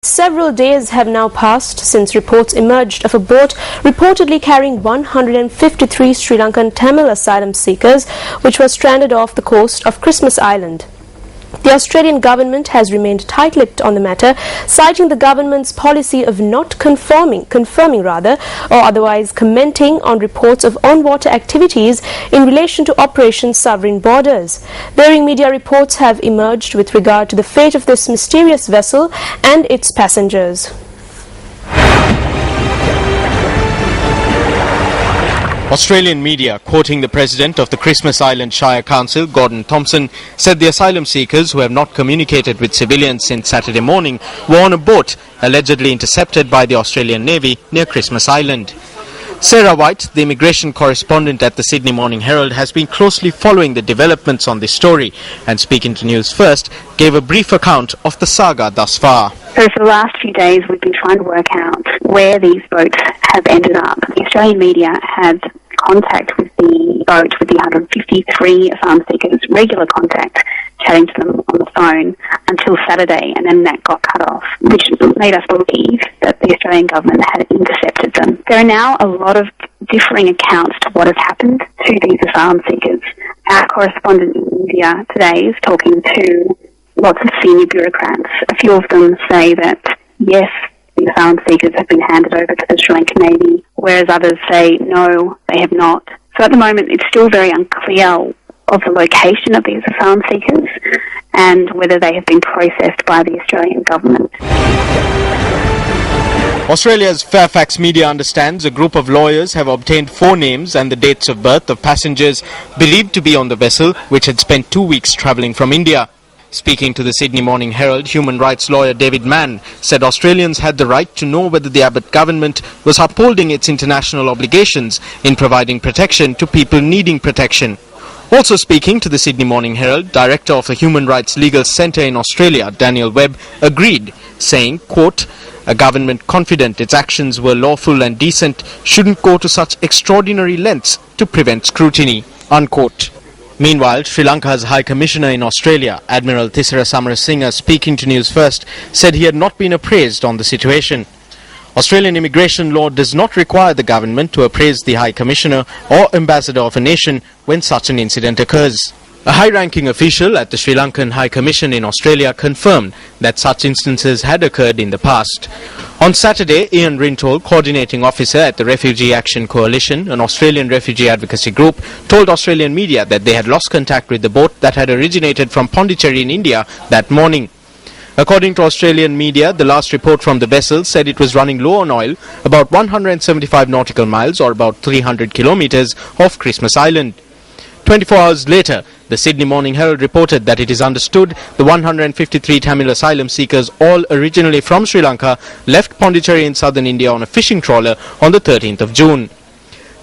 Several days have now passed since reports emerged of a boat reportedly carrying 153 Sri Lankan Tamil asylum seekers which were stranded off the coast of Christmas Island. The Australian government has remained tight-lipped on the matter, citing the government's policy of not confirming or otherwise commenting on reports of on-water activities in relation to Operation Sovereign Borders. Varying media reports have emerged with regard to the fate of this mysterious vessel and its passengers. Australian media, quoting the president of the Christmas Island Shire Council, Gordon Thompson, said the asylum seekers who have not communicated with civilians since Saturday morning were on a boat allegedly intercepted by the Australian Navy near Christmas Island. Sarah White, the immigration correspondent at the Sydney Morning Herald, has been closely following the developments on this story and, speaking to Newsfirst, gave a brief account of the saga thus far. So for the last few days we've been trying to work out where these boats have ended up. The Australian media had contact with the boat, with the 153 asylum seekers, regular contact, chatting to them on the phone until Saturday, and then that got cut off, which made us believe that the Australian government had intercepted them. There are now a lot of differing accounts to what has happened to these asylum seekers. Our correspondent in India today is talking to lots of senior bureaucrats. A few of them say that, yes, the asylum seekers have been handed over to the Sri Lankan Navy, whereas others say, no, they have not. So at the moment, it's still very unclear of the location of these asylum seekers and whether they have been processed by the Australian government. Australia's Fairfax media understands a group of lawyers have obtained 4 names and the dates of birth of passengers believed to be on the vessel, which had spent 2 weeks travelling from India. Speaking to the Sydney Morning Herald, human rights lawyer David Mann said Australians had the right to know whether the Abbott government was upholding its international obligations in providing protection to people needing protection. Also speaking to the Sydney Morning Herald, Director of the Human Rights Legal Centre in Australia, Daniel Webb, agreed, saying, quote, "A government confident its actions were lawful and decent shouldn't go to such extraordinary lengths to prevent scrutiny," unquote. Meanwhile, Sri Lanka's High Commissioner in Australia, Admiral Thisara Samarasinha, speaking to Newsfirst, said he had not been appraised on the situation. Australian immigration law does not require the government to appraise the High Commissioner or Ambassador of a nation when such an incident occurs. A high-ranking official at the Sri Lankan High Commission in Australia confirmed that such instances had occurred in the past. On Saturday, Ian Rintoul, coordinating officer at the Refugee Action Coalition, an Australian refugee advocacy group, told Australian media that they had lost contact with the boat that had originated from Pondicherry in India that morning. According to Australian media, the last report from the vessel said it was running low on oil about 175 nautical miles or about 300 kilometres off Christmas Island. 24 hours later, the Sydney Morning Herald reported that it is understood the 153 Tamil asylum seekers, all originally from Sri Lanka, left Pondicherry in southern India on a fishing trawler on the 13th of June.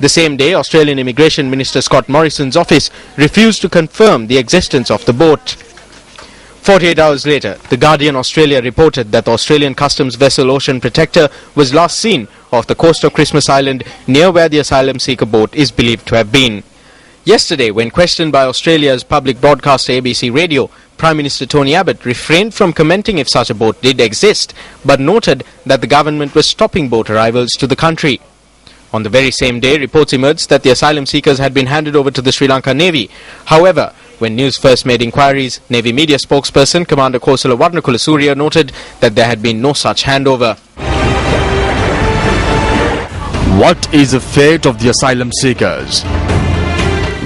The same day, Australian Immigration Minister Scott Morrison's office refused to confirm the existence of the boat. 48 hours later, The Guardian Australia reported that the Australian Customs vessel Ocean Protector was last seen off the coast of Christmas Island, near where the asylum seeker boat is believed to have been. Yesterday, when questioned by Australia's public broadcaster ABC Radio, Prime Minister Tony Abbott refrained from commenting if such a boat did exist, but noted that the government was stopping boat arrivals to the country. On the very same day, reports emerged that the asylum seekers had been handed over to the Sri Lanka Navy. However, when News first made inquiries, Navy media spokesperson Commander Kosala Warnakula Surya noted that there had been no such handover. What is the fate of the asylum seekers?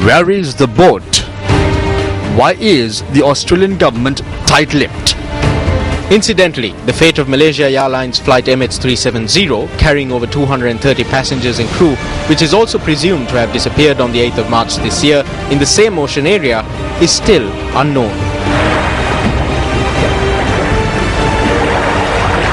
Where is the boat? Why is the Australian government tight-lipped? Incidentally, the fate of Malaysia Airlines flight MH370, carrying over 230 passengers and crew, which is also presumed to have disappeared on the 8th of March this year in the same ocean area, is still unknown.